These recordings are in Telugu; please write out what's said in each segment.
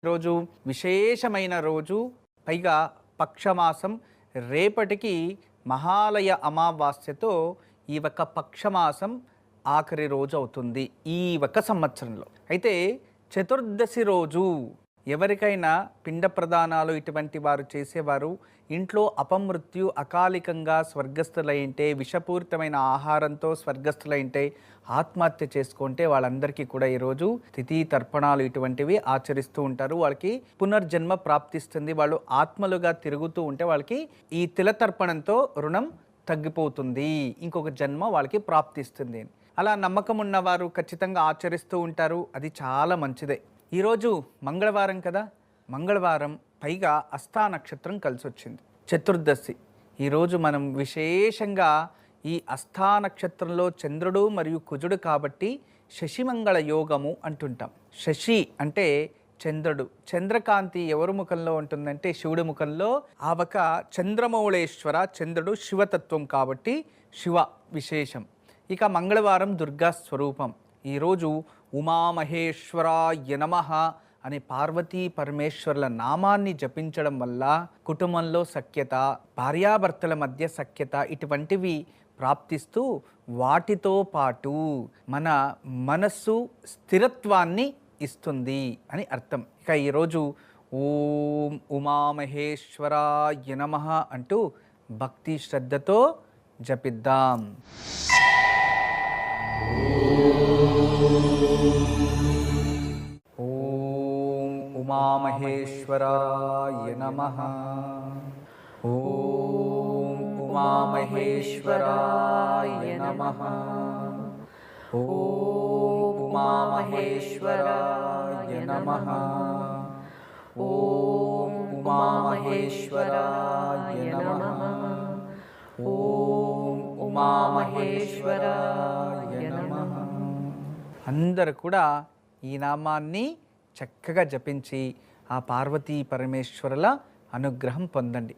రోజు విశేషమైన రోజు, పైగా పక్షమాసం. రేపటికి మహాలయ అమావాస్యతో ఈ ఒక పక్షమాసం ఆఖరి రోజు అవుతుంది ఈ ఒక సంవత్సరంలో. అయితే చతుర్దశి రోజు ఎవరికైనా పిండ ప్రదానాలు ఇటువంటి వారు చేసేవారు ఇంట్లో అపమృత్యు అకాలికంగా స్వర్గస్థులైంటే, విషపూరితమైన ఆహారంతో స్వర్గస్థులైంటే, ఆత్మహత్య చేసుకుంటే వాళ్ళందరికీ కూడా ఈరోజు తిథి తర్పణాలు ఇటువంటివి ఆచరిస్తూ ఉంటారు. వాళ్ళకి పునర్జన్మ ప్రాప్తిస్తుంది. వాళ్ళు ఆత్మలుగా తిరుగుతూ ఉంటే వాళ్ళకి ఈ తిలతర్పణంతో రుణం తగ్గిపోతుంది, ఇంకొక జన్మ వాళ్ళకి ప్రాప్తిస్తుంది. అలా నమ్మకం ఉన్నవారు ఖచ్చితంగా ఆచరిస్తూ ఉంటారు. అది చాలా మంచిదే. ఈరోజు మంగళవారం కదా, మంగళవారం పైగా అస్థా నక్షత్రం కలిసి వచ్చింది, చతుర్దశి. ఈరోజు మనం విశేషంగా ఈ అస్థా నక్షత్రంలో చంద్రుడు మరియు కుజుడు కాబట్టి శశిమంగళ యోగము అంటుంటాం. శశి అంటే చంద్రుడు, చంద్రకాంతి ఎవరి ముఖంలో ఉంటుందంటే శివుడి ముఖంలో. ఆ ఒక చంద్రమౌళేశ్వర, చంద్రుడు శివతత్వం కాబట్టి శివ విశేషం. ఇక మంగళవారం దుర్గా స్వరూపం. ఈరోజు ఉమామహేశ్వరాయ నమః అనే పార్వతీ పరమేశ్వరుల నామాన్ని జపించడం వల్ల కుటుంబంలో సఖ్యత, భార్యాభర్తల మధ్య సఖ్యత ఇటువంటివి ప్రాప్తిస్తూ వాటితో పాటు మన మనస్సు స్థిరత్వాన్ని ఇస్తుంది అని అర్థం. ఇక ఈరోజు ఓం ఉమామహేశ్వరాయ నమః అంటూ భక్తి శ్రద్ధతో జపిద్దాం. ఓం ఉమామహేశ్వరాయ నమః. ఓం ఉమామహేశ్వరాయ నమః. ఓం ఉమామహేశ్వరాయ నమః. ఓం ఉమామహేశ్వరాయ నమః. ఓం ఉమామహేశ్వరాయ నమః. అందరూ కూడా ఈ నామాన్ని చక్కగా జపించి ఆ పార్వతీ పరమేశ్వరుల అనుగ్రహం పొందండి.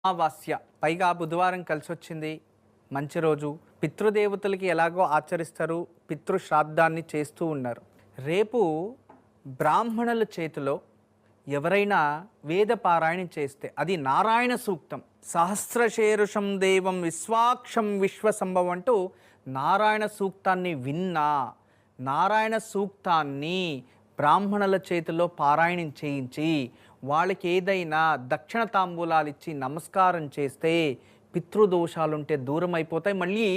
అమావాస్య పైగా బుధవారం కలిసి వచ్చింది, మంచి రోజు. పితృదేవతలకి ఎలాగో ఆచరిస్తారు, పితృశ్రాద్ధాన్ని చేస్తూ ఉన్నారు. రేపు బ్రాహ్మణుల చేతిలో ఎవరైనా వేద పారాయణం చేస్తే అది నారాయణ సూక్తం. సహస్రశీర్షం దేవం విశ్వాక్షం విశ్వసంభవం అంటూ నారాయణ సూక్తాన్ని విన్నా, నారాయణ సూక్తాన్ని బ్రాహ్మణుల చేతిలో పారాయణం చేయించి వాళ్ళకి ఏదైనా దక్షిణ తాంబూలాలు ఇచ్చి నమస్కారం చేస్తే పితృదోషాలుంటే దూరం అయిపోతాయి. మళ్ళీ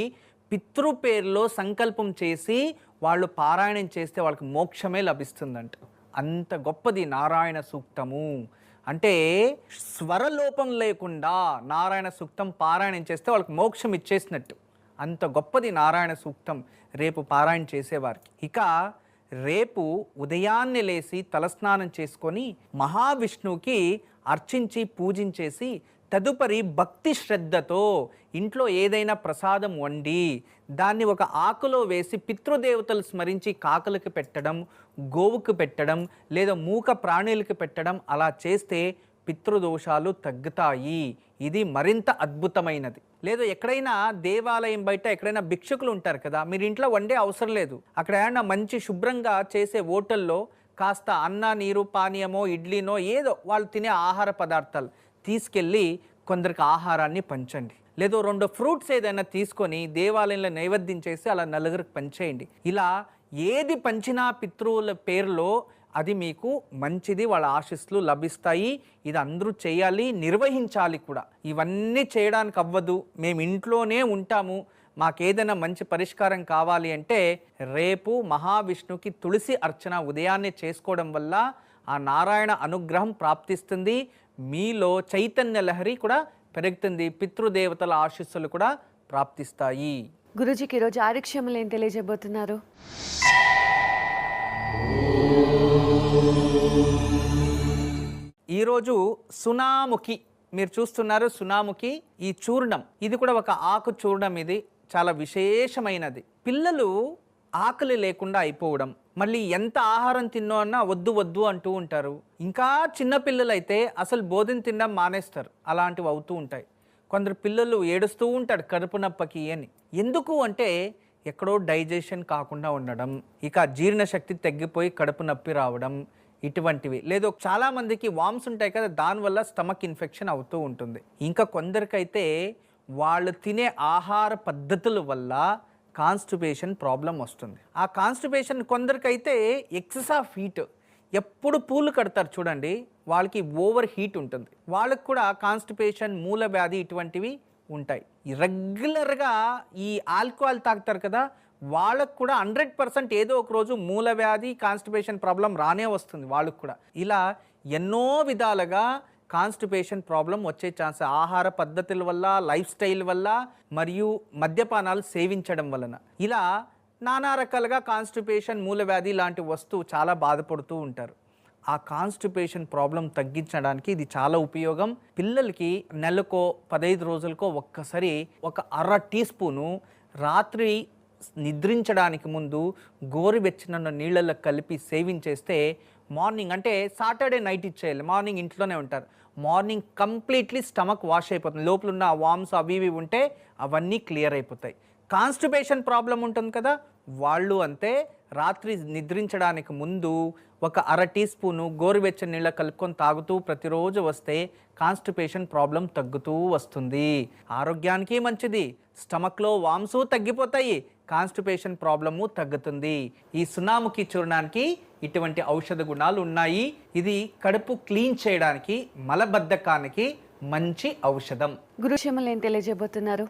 పితృ పేరులో సంకల్పం చేసి వాళ్ళు పారాయణం చేస్తే వాళ్ళకి మోక్షమే లభిస్తుందంట. అంత గొప్పది నారాయణ సూక్తము. అంటే స్వరలోపం లేకుండా నారాయణ సూక్తం పారాయణం చేస్తే వాళ్ళకి మోక్షం ఇచ్చేసినట్టు. అంత గొప్పది నారాయణ సూక్తం రేపు పారాయణ చేసేవారికి. ఇక రేపు ఉదయాన్నే లేచి తలస్నానం చేసుకొని మహావిష్ణువుకి అర్చించి పూజించేసి తదుపరి భక్తి శ్రద్ధతో ఇంట్లో ఏదైనా ప్రసాదం వండి దాన్ని ఒక ఆకులో వేసి పితృదేవతలు స్మరించి కాకులకు పెట్టడం, గోవుకు పెట్టడం, లేదా మూక ప్రాణులకు పెట్టడం, అలా చేస్తే పితృదోషాలు తగ్గుతాయి. ఇది మరింత అద్భుతమైనది. లేదా ఎక్కడైనా దేవాలయం బయట ఎక్కడైనా భిక్షకులు ఉంటారు కదా, మీరు ఇంట్లో వండే అవసరం లేదు. అక్కడ ఏమైనా మంచి శుభ్రంగా చేసే హోటల్లో కాస్త అన్న నీరు పానీయమో ఇడ్లీనో ఏదో వాళ్ళు తినే ఆహార పదార్థాలు తీసుకెళ్ళి కొందరికి ఆహారాన్ని పంచండి. లేదో 2 ఫ్రూట్స్ ఏదైనా తీసుకొని దేవాలయంలో నైవేద్యం చేసి అలా నలుగురికి పంచేయండి. ఇలా ఏది పంచినా పితృవుల పేరులో అది మీకు మంచిది, వాళ్ళ ఆశీస్సులు లభిస్తాయి. ఇది అందరూ చేయాలి, నిర్వహించాలి కూడా. ఇవన్నీ చేయడానికి అవ్వదు, మేము ఇంట్లోనే ఉంటాము, మాకేదైనా మంచి పరిష్కారం కావాలి అంటే రేపు మహావిష్ణువుకి తులసి అర్చన ఉదయాన్నే చేసుకోవడం వల్ల ఆ నారాయణ అనుగ్రహం ప్రాప్తిస్తుంది. మీలో చైతన్య లహరి కూడా పెరుగుతుంది, పితృదేవతల ఆశీస్సులు కూడా ప్రాప్తిస్తాయి. గురుజీకి ఈరోజు ఆరోగ్యములు ఏం తెలియజేయబోతున్నారు? ఈరోజు సునాముఖి మీరు చూస్తున్నారు, సునాముఖి ఈ చూర్ణం, ఇది కూడా ఒక ఆకు చూర్ణం. ఇది చాలా విశేషమైనది. పిల్లలు ఆకలి లేకుండా అయిపోవడం, మళ్ళీ ఎంత ఆహారం తిన్నో అన్నా వద్దు వద్దు అంటూ ఉంటారు. ఇంకా చిన్న పిల్లలైతే అసలు భోజనం తినడం మానేస్తారు, అలాంటివి అవుతూ ఉంటాయి. కొందరు పిల్లలు ఏడుస్తూ ఉంటాడు కడుపు నొప్పకి అని. ఎందుకు అంటే ఎక్కడో డైజెషన్ కాకుండా ఉండడం, ఇక జీర్ణశక్తి తగ్గిపోయి కడుపు నొప్పి రావడం, ఇటువంటివి. లేదు చాలామందికి వామ్స్ ఉంటాయి కదా, దానివల్ల స్టమక్ ఇన్ఫెక్షన్ అవుతూ ఉంటుంది. ఇంకా కొందరికైతే వాళ్ళు తినే ఆహార పద్ధతుల వల్ల కాన్స్టిపేషన్ ప్రాబ్లం వస్తుంది. ఆ కాన్స్టిపేషన్ కొందరికైతే ఎక్సెస్ ఆఫ్ హీట్, ఎప్పుడు పూలు కడతారు చూడండి, వాళ్ళకి ఓవర్ హీట్ ఉంటుంది, వాళ్ళకి కూడా కాన్స్టిపేషన్, మూల వ్యాధి ఇటువంటివి ఉంటాయి. రెగ్యులర్గా ఈ ఆల్కహాల్ తాగుతారు కదా, వాళ్ళకు కూడా 100% ఏదో ఒక రోజు మూల వ్యాధి, కాన్స్టిపేషన్ ప్రాబ్లం రానే వస్తుంది వాళ్ళకు కూడా. ఇలా ఎన్నో విధాలుగా కాన్స్టిపేషన్ ప్రాబ్లం వచ్చే ఛాన్స్ ఆహార పద్ధతుల వల్ల, లైఫ్ స్టైల్ వల్ల, మరియు మద్యపానాలు సేవించడం వలన, ఇలా నానా రకాలుగా కాన్స్టిపేషన్, మూలవ్యాధి లాంటి వస్తువు చాలా బాధపడుతూ ఉంటారు. ఆ కాన్స్టిపేషన్ ప్రాబ్లం తగ్గించడానికి ఇది చాలా ఉపయోగం. పిల్లలకి నెలకో 15 రోజులకో ఒక్కసారి ఒక అర టీ స్పూను రాత్రి నిద్రించడానికి ముందు గోరువెచ్చని నీళ్ళల్లో కలిపి సేవించేస్తే మార్నింగ్, అంటే సాటర్డే నైట్ ఇచ్చేయాలి, మార్నింగ్ ఇంట్లోనే ఉంటారు, మార్నింగ్ కంప్లీట్లీ స్టమక్ వాష్ అయిపోతుంది, లోపల ఉన్న వామ్స్ అవి ఇవి ఉంటే అవన్నీ క్లియర్ అయిపోతాయి. కాన్స్టిపేషన్ ప్రాబ్లం ఉంటుంది కదా, వాళ్ళు అంతే, రాత్రి నిద్రించడానికి ముందు ఒక అర టీ స్పూను గోరువెచ్చని నీళ్ళ కలుపుకొని తాగుతూ ప్రతిరోజు వస్తే కాన్స్టిపేషన్ ప్రాబ్లం తగ్గుతూ వస్తుంది. ఆరోగ్యానికి మంచిది, స్టమక్లో వామ్సు తగ్గిపోతాయి, కాన్స్టిపేషన్ ప్రాబ్లము తగ్గుతుంది. ఈ సున్నాముఖి చూర్ణానికి ఇటువంటి ఔషధ గుణాలు ఉన్నాయి. ఇది కడుపు క్లీన్ చేయడానికి, మలబద్ధకానికి మంచి ఔషధం. గురుక్షేమలు ఏం తెలియజేయబోతున్నారు?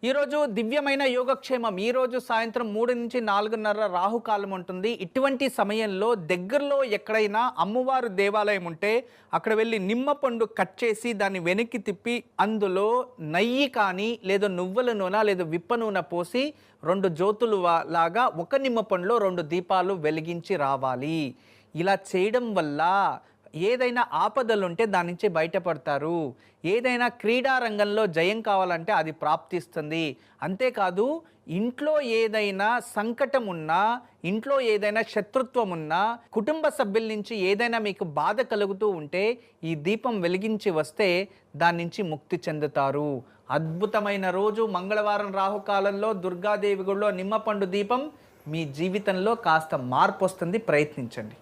ఈరోజు దివ్యమైన యోగక్షేమం. ఈరోజు సాయంత్రం 3 నుంచి 4:30 రాహుకాలం ఉంటుంది. ఇటువంటి సమయంలో దగ్గరలో ఎక్కడైనా అమ్మవారు దేవాలయం ఉంటే అక్కడ వెళ్ళి నిమ్మ పండు కట్ చేసి దాన్ని వెనక్కి తిప్పి అందులో నెయ్యి కానీ లేదా నువ్వుల నూనె లేదా విప్ప నూనె పోసి 2 జ్యోతులు లాగా ఒక నిమ్మ పండులో 2 దీపాలు వెలిగించి రావాలి. ఇలా చేయడం వల్ల ఏదైనా ఆపదలుంటే దాని నుంచి బయటపడతారు. ఏదైనా క్రీడా రంగంలో జయం కావాలంటే అది ప్రాప్తిస్తుంది. అంతేకాదు, ఇంట్లో ఏదైనా సంకటం ఉన్నా, ఇంట్లో ఏదైనా శత్రుత్వం ఉన్నా, కుటుంబ సభ్యుల నుంచి ఏదైనా మీకు బాధ కలుగుతూ ఉంటే ఈ దీపం వెలిగించి వస్తే దాని నుంచి ముక్తి చెందుతారు. అద్భుతమైన రోజు మంగళవారం రాహుకాలంలో దుర్గాదేవి గుడిలో నిమ్మపండు దీపం మీ జీవితంలో కాస్త మార్పు వస్తుంది, ప్రయత్నించండి.